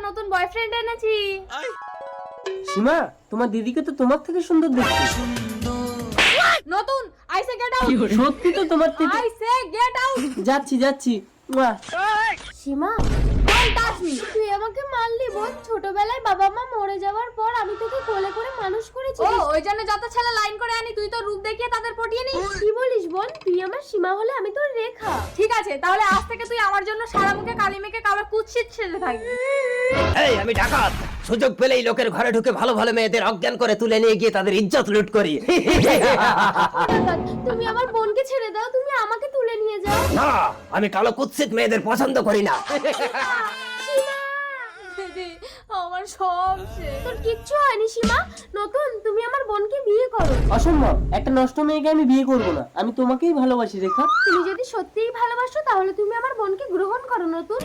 নতুন বয়ফ্রেন্ড এনেছি। সীমা, তোমার দিদিকে তো তোমার থেকে সুন্দর দেখতে। নতুন, আই সে গেট আউট। সত্যি তো তোমার থেকে। I say get out. যাচ্ছি যাচ্ছি। মুয়া। সীমা, ডোন্ট টাচ মি। তুই আমাকে মারলি বোন। ছোটবেলায় বাবা মা মরে যাওয়ার পর আমি তোকে কোলে করে মানুষ করেছি। ও, ওই জন্য যত ছেলে লাইন করে আনি তুই তো রূপ দেখিয়ে তাদের পটিয়ে নিস। কি বলিস বোন? তুই আমার সীমা হলে আমি তোর রেখা। ঠিক আছে, তাহলে আজ থেকে তুই আমার জন্য সারা মুখে কালি মেখে কাবার কুৎসিত ছেলে থাকবি। এই আমি ডাকাত, সুযোগ পেলেই লোকের ঘরে ঢুকে ভালো ভালো মেয়েদের অজ্ঞান করে তুলে নিয়ে গিয়ে তাদের ইজ্জত লুট করি। তুমি আমার বোনকে ছেড়ে দাও, তুমি আমাকে তুলে নিয়ে যাও। না, আমি কালো কুৎসিত মেয়েদের পছন্দ করি না। দিদি, আমার সব শেষ। তোর কিচ্ছু হয়নি সীমা। নতুন, তুমি আমার বোনকে বিয়ে করো। অসম্ভব, একটা নষ্ট মেয়েকে আমি বিয়ে করবো না। আমি তোমাকেই ভালোবাসি রেখা। তুমি যদি সত্যিই ভালোবাসো তাহলে তুমি আমার বোনকে গ্রহণ করো নতুন।